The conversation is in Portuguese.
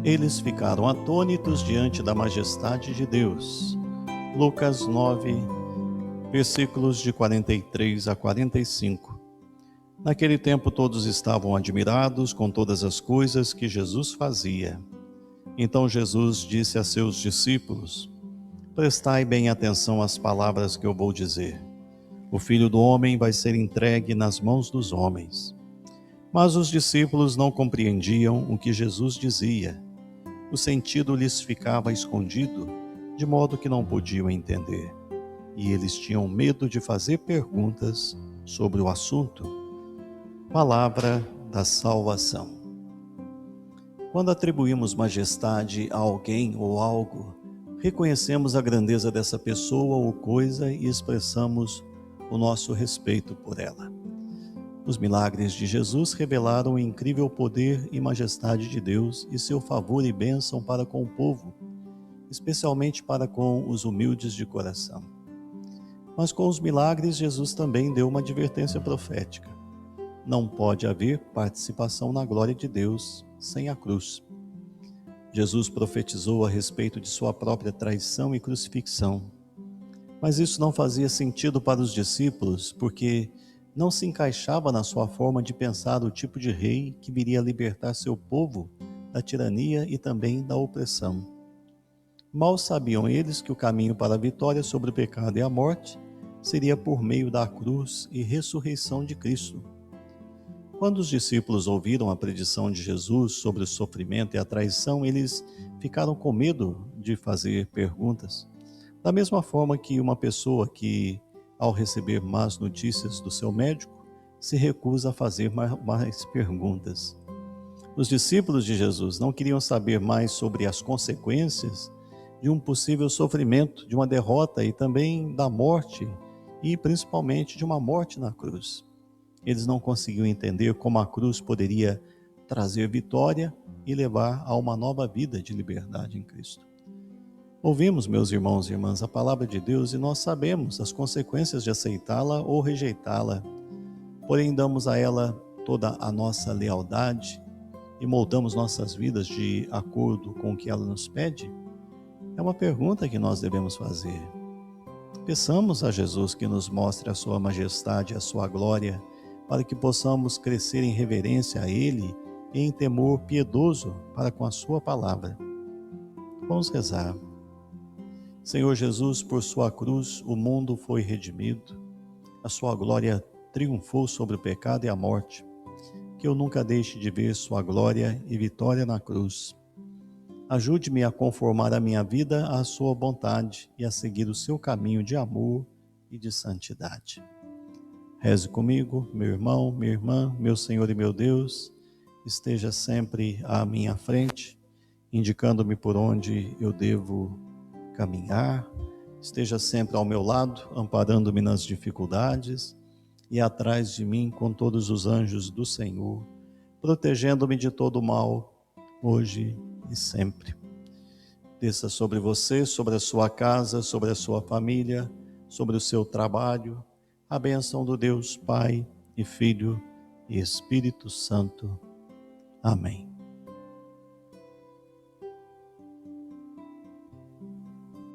Eles ficaram atônitos diante da majestade de Deus. Lucas 9, versículos de 43 a 45. Naquele tempo todos estavam admirados com todas as coisas que Jesus fazia. Então Jesus disse a seus discípulos: Prestai bem atenção às palavras que eu vou dizer. O Filho do Homem vai ser entregue nas mãos dos homens. Mas os discípulos não compreendiam o que Jesus dizia. O sentido lhes ficava escondido, de modo que não podiam entender. E eles tinham medo de fazer perguntas sobre o assunto. Palavra da salvação. Quando atribuímos majestade a alguém ou algo, reconhecemos a grandeza dessa pessoa ou coisa e expressamos o nosso respeito por ela. Os milagres de Jesus revelaram o incrível poder e majestade de Deus e seu favor e bênção para com o povo, especialmente para com os humildes de coração. Mas com os milagres, Jesus também deu uma advertência profética. Não pode haver participação na glória de Deus sem a cruz. Jesus profetizou a respeito de sua própria traição e crucifixão. Mas isso não fazia sentido para os discípulos, porque não se encaixava na sua forma de pensar o tipo de rei que viria libertar seu povo da tirania e também da opressão. Mal sabiam eles que o caminho para a vitória sobre o pecado e a morte seria por meio da cruz e ressurreição de Cristo. Quando os discípulos ouviram a predição de Jesus sobre o sofrimento e a traição, eles ficaram com medo de fazer perguntas. Da mesma forma que uma pessoa que, ao receber más notícias do seu médico, se recusa a fazer mais perguntas. Os discípulos de Jesus não queriam saber mais sobre as consequências de um possível sofrimento, de uma derrota e também da morte, e principalmente de uma morte na cruz. Eles não conseguiam entender como a cruz poderia trazer vitória e levar a uma nova vida de liberdade em Cristo. Ouvimos, meus irmãos e irmãs, a palavra de Deus e nós sabemos as consequências de aceitá-la ou rejeitá-la. Porém, damos a ela toda a nossa lealdade e moldamos nossas vidas de acordo com o que ela nos pede? É uma pergunta que nós devemos fazer. Peçamos a Jesus que nos mostre a sua majestade, a sua glória, para que possamos crescer em reverência a Ele e em temor piedoso para com a sua palavra. Vamos rezar. Senhor Jesus, por sua cruz o mundo foi redimido, a sua glória triunfou sobre o pecado e a morte. Que eu nunca deixe de ver sua glória e vitória na cruz. Ajude-me a conformar a minha vida à sua vontade e a seguir o seu caminho de amor e de santidade. Reze comigo, meu irmão, minha irmã, meu Senhor e meu Deus, esteja sempre à minha frente, indicando-me por onde eu devo caminhar, esteja sempre ao meu lado, amparando-me nas dificuldades e atrás de mim com todos os anjos do Senhor, protegendo-me de todo o mal, hoje e sempre. Desça sobre você, sobre a sua casa, sobre a sua família, sobre o seu trabalho, a bênção do Deus Pai e Filho e Espírito Santo. Amém.